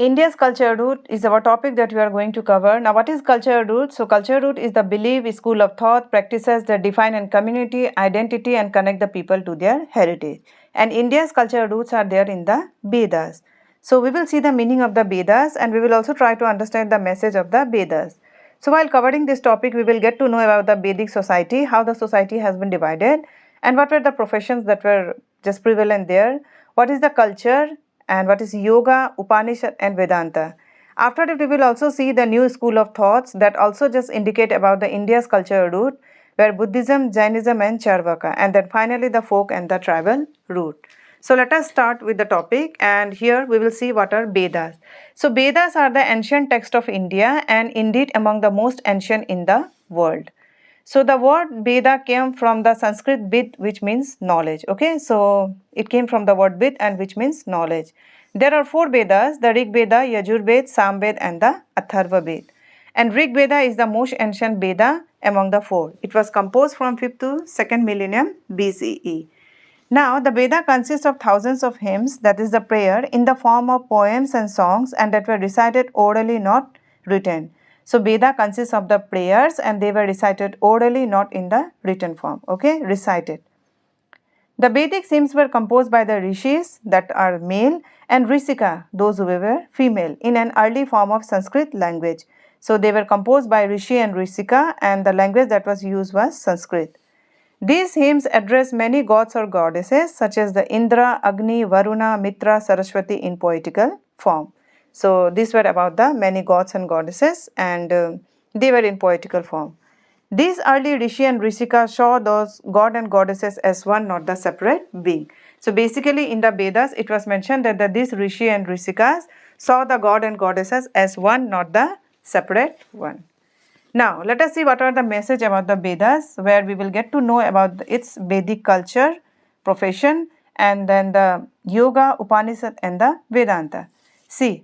India's culture root is our topic that we are going to cover. Now, what is culture root? So, culture root is the belief, school of thought, practices that define and community, identity and connect the people to their heritage. And India's culture roots are there in the Vedas. So, we will see the meaning of the Vedas and we will also try to understand the message of the Vedas. So, while covering this topic, we will get to know about the Vedic society, how the society has been divided, and what were the professions that were just prevalent there, what is the culture, and what is yoga, Upanishad and Vedanta. After that, we will also see the new school of thoughts that also just indicate about the India's cultural root, where Buddhism, Jainism and Charvaka, and then finally the folk and the tribal root. So let us start with the topic, and here we will see what are Vedas. So Vedas are the ancient text of India and indeed among the most ancient in the world. So the word Veda came from the Sanskrit Vid, which means knowledge. Okay, so it came from the word Vid and which means knowledge. There are 4 Vedas: the Rig Veda, Yajur Veda, Sam Veda and the Atharva Veda. And Rig Veda is the most ancient Veda among the 4. It was composed from 5th to 2nd millennium BCE. Now, the Veda consists of thousands of hymns, that is the prayer, in the form of poems and songs and that were recited orally, not written. So, Veda consists of the prayers and they were recited orally, not in the written form. Okay, recited. The Vedic hymns were composed by the rishis, that are male, and Rishika, those who were female, in an early form of Sanskrit language. So, they were composed by Rishi and Rishika and the language that was used was Sanskrit. These hymns address many gods or goddesses such as the Indra, Agni, Varuna, Mitra, Saraswati in poetical form. So these were about the many gods and goddesses and they were in poetical form. These early Rishi and Rishika saw those god and goddesses as one, not the separate being. So basically in the Vedas it was mentioned that these Rishi and Rishikas saw the god and goddesses as one, not the separate one. Now, let us see what are the message about the Vedas, where we will get to know about its Vedic culture, profession, and then the Yoga, Upanishad, and the Vedanta. See,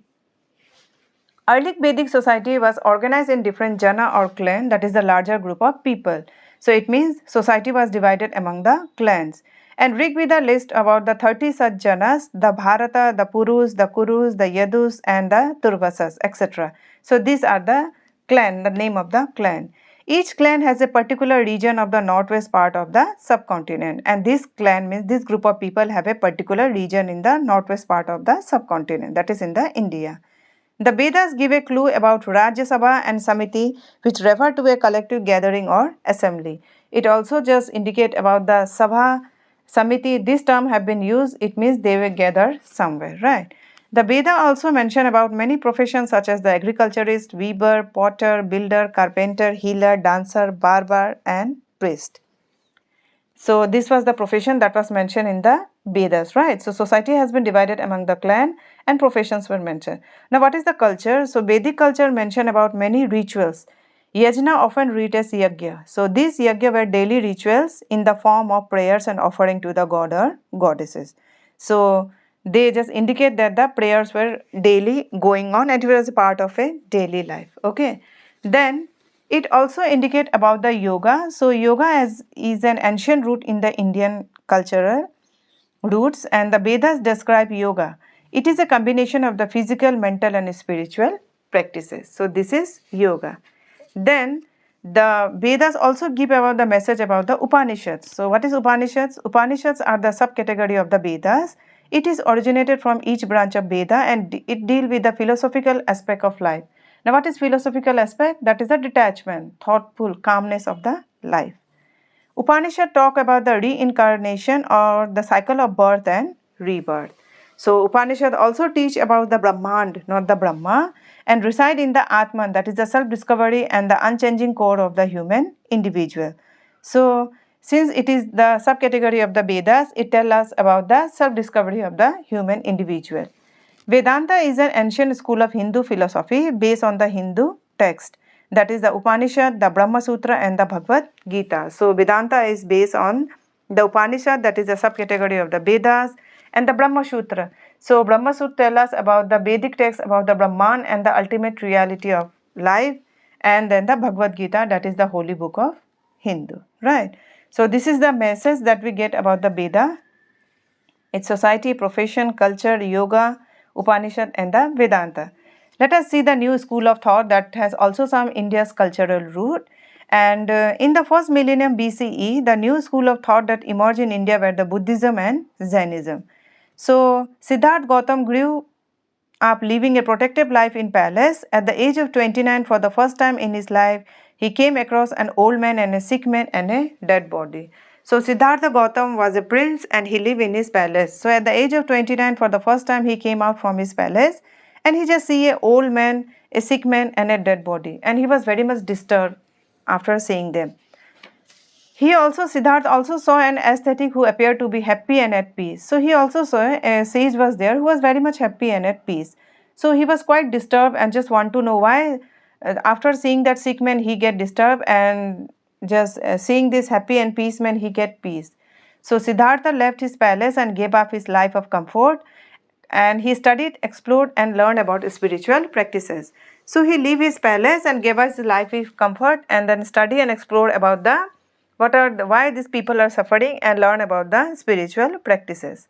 early Vedic society was organized in different jana or clan, that is the larger group of people. So, it means society was divided among the clans. And Rig Veda lists about the 30 such janas, the Bharata, the Purus, the Kurus, the Yadus, and the Turvasas, etc. So, these are the clan, the name of the clan. Each clan has a particular region of the northwest part of the subcontinent, and this clan means this group of people have a particular region in the northwest part of the subcontinent, that is in the India. The Vedas give a clue about Rajya Sabha and Samiti, which refer to a collective gathering or assembly. It also just indicate about the Sabha, Samiti. This term have been used. It means they were gathered somewhere, right? The Veda also mention about many professions such as the agriculturist, weaver, potter, builder, carpenter, healer, dancer, barber, and priest. So this was the profession that was mentioned in the Vedas, right? So society has been divided among the clan and professions were mentioned. Now what is the culture? So Vedic culture mentioned about many rituals. Yajna often read as yagya. So these yagya were daily rituals in the form of prayers and offering to the god or goddesses. So they just indicate that the prayers were daily going on and it was a part of a daily life. Okay. Then it also indicates about the yoga. So yoga is an ancient root in the Indian cultural roots and the Vedas describe yoga. It is a combination of the physical, mental and spiritual practices. So this is yoga. Then the Vedas also give about the message about the Upanishads. So what is Upanishads? Upanishads are the subcategory of the Vedas. It is originated from each branch of Veda and it deal with the philosophical aspect of life. Now what is philosophical aspect? That is the detachment, thoughtful, calmness of the life. Upanishad talk about the reincarnation or the cycle of birth and rebirth. So Upanishad also teach about the Brahmand, not the Brahma, and reside in the Atman, that is the self-discovery and the unchanging core of the human individual. So since it is the subcategory of the Vedas, it tells us about the self-discovery of the human individual. Vedanta is an ancient school of Hindu philosophy based on the Hindu text. That is the Upanishad, the Brahma Sutra and the Bhagavad Gita. So Vedanta is based on the Upanishad, that is the subcategory of the Vedas, and the Brahma Sutra. So Brahma Sutra tells us about the Vedic text about the Brahman and the ultimate reality of life, and then the Bhagavad Gita, that is the holy book of Hindu, right? So this is the message that we get about the Veda. Its society, profession, culture, yoga, Upanishad and the Vedanta. Let us see the new school of thought that has also some India's cultural root. And in the first millennium BCE, the new school of thought that emerged in India were the Buddhism and Jainism. So Siddhartha Gautam grew up living a protective life in palace. At the age of 29, for the first time in his life, he came across an old man and a sick man and a dead body. So Siddhartha Gautam was a prince and he lived in his palace. So at the age of 29, for the first time, he came out from his palace and he just see an old man, a sick man and a dead body. And he was very much disturbed after seeing them. Siddhartha also saw an ascetic who appeared to be happy and at peace. So he also saw a sage was there who was very much happy and at peace. So he was quite disturbed and just want to know why after seeing that sick man he get disturbed, and just seeing this happy and peace man he get peace. So Siddhartha left his palace and gave up his life of comfort, and he studied, explored and learned about spiritual practices. So he left his palace and gave us his life of comfort and then study and explore about the why these people are suffering and learn about the spiritual practices.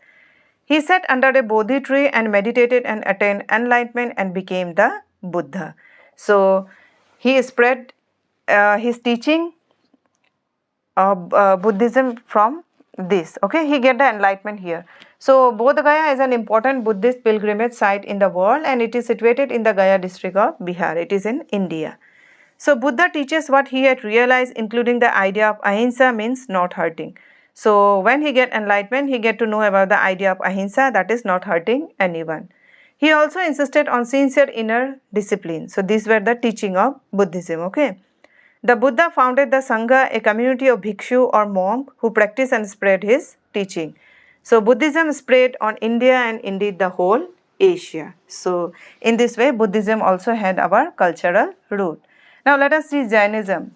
He sat under a Bodhi tree and meditated and attained enlightenment and became the Buddha. So he spread his teaching Buddhism from this. Okay, he get the enlightenment here. So Bodh Gaya is an important Buddhist pilgrimage site in the world, and it is situated in the Gaya district of Bihar. It is in India. So Buddha teaches what he had realized, including the idea of ahimsa, means not hurting. So when he get enlightenment, he get to know about the idea of ahimsa, that is not hurting anyone. He also insisted on sincere inner discipline. So these were the teaching of Buddhism. Okay. The Buddha founded the Sangha, a community of bhikshu or monk who practiced and spread his teaching. So Buddhism spread on India and indeed the whole Asia. So in this way, Buddhism also had our cultural root. Now let us see Jainism.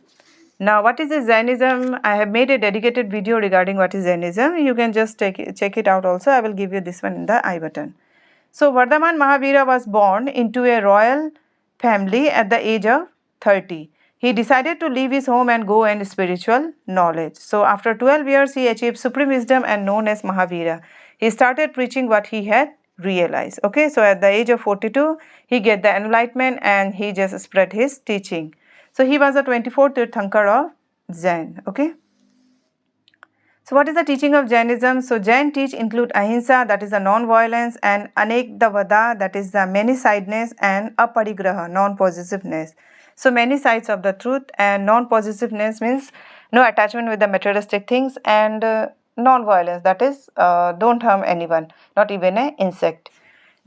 Now what is this Jainism? I have made a dedicated video regarding what is Jainism. You can just check it out also. I will give you this one in the I button. So Vardhaman Mahavira was born into a royal family at the age of 30. He decided to leave his home and go and spiritual knowledge. So after 12 years, he achieved supreme wisdom and known as Mahavira. He started preaching what he had realized. Okay, so at the age of 42, he get the enlightenment and he just spread his teaching. So he was the 24th Tirthankar of Jain. Okay. So what is the teaching of Jainism? So Jain teach include ahimsa, that is the non-violence, and anekdavada, that is the many-sidedness, and aparigraha, non-possessiveness. So many sides of the truth, and non-possessiveness means no attachment with the materialistic things, and non-violence, that is don't harm anyone, not even an insect.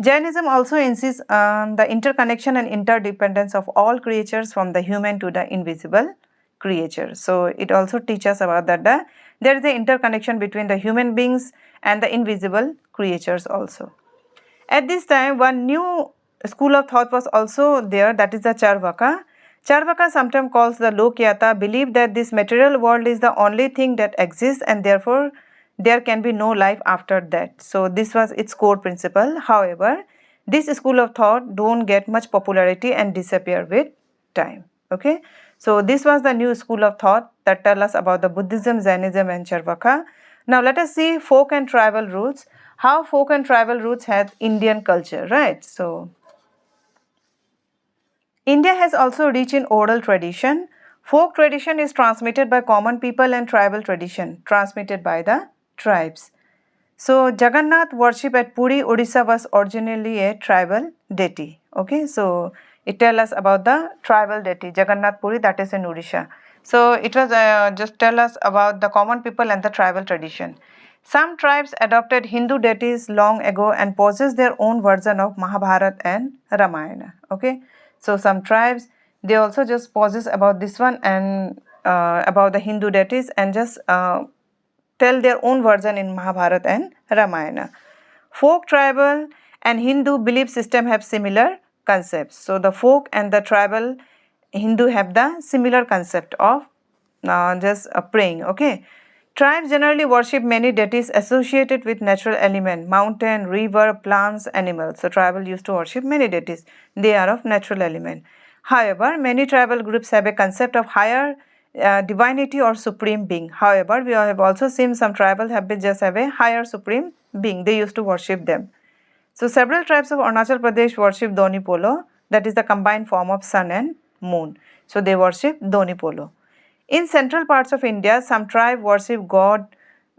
Jainism also insists on the interconnection and interdependence of all creatures, from the human to the invisible creature. So it also teaches about that there is an interconnection between the human beings and the invisible creatures also. At this time, one new school of thought was also there, that is the Charvaka. Charvaka, sometimes called the Lokyata, believed that this material world is the only thing that exists and therefore there can be no life after that. So this was its core principle. However, this school of thought don't get much popularity and disappear with time. Okay. So this was the new school of thought that tell us about the Buddhism, Jainism and Charvaka. Now let us see folk and tribal roots. How folk and tribal roots had Indian culture, right? So India has also rich in oral tradition. Folk tradition is transmitted by common people and tribal tradition transmitted by the tribes. So Jagannath worship at Puri, Odisha was originally a tribal deity. Okay, so it tells us about the tribal deity Jagannath Puri, that is in Odisha. So it was just tell us about the common people and the tribal tradition. Some tribes adopted Hindu deities long ago and possess their own version of Mahabharata and Ramayana. Okay, so some tribes, they also just possess about this one and about the Hindu deities and just tell their own version in Mahabharata and Ramayana. Folk, tribal and Hindu belief system have similar concepts. So the folk and the tribal Hindu have the similar concept of just praying. Okay. Tribes generally worship many deities associated with natural element, mountain, river, plants, animals. So tribal used to worship many deities. They are of natural element. However, many tribal groups have a concept of higher divinity or supreme being. However, we have also seen some tribal have just have a higher supreme being. They used to worship them. So several tribes of Arunachal Pradesh worship Doni Polo, that is the combined form of sun and moon. So they worship Doni Polo. In central parts of India, some tribe worship god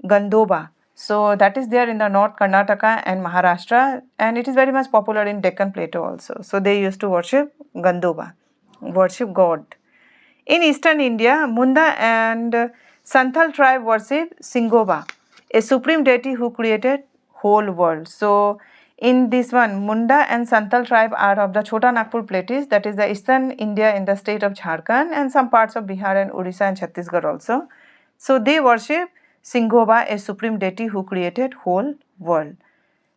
Gandoba. So that is there in the North Karnataka and Maharashtra, and it is very much popular in Deccan Plateau also. So they used to worship Gandoba, worship god. In eastern India, Munda and Santhal tribe worship Singoba, a supreme deity who created whole world. So in this one, Munda and Santhal tribe are of the Chota Nagpur Plateaus, that is the eastern India in the state of Jharkhand, and some parts of Bihar and Odisha and Chhattisgarh also. So they worship Singoba, a supreme deity who created whole world.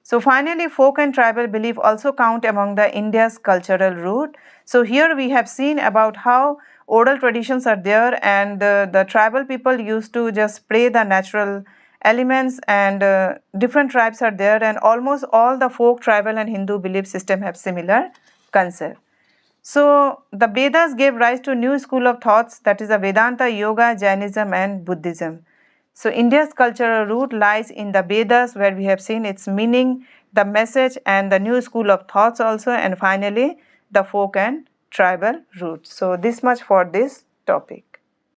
So finally, folk and tribal belief also count among the India's cultural root. So here we have seen about how oral traditions are there, and the tribal people used to just pray the natural elements, and different tribes are there, and almost all the folk, tribal and Hindu belief system have similar concept. So the Vedas gave rise to new school of thoughts, that is the Vedanta, Yoga, Jainism and Buddhism. So India's cultural root lies in the Vedas, where we have seen its meaning, the message and the new school of thoughts also, and finally the folk and tribal roots. So this much for this topic.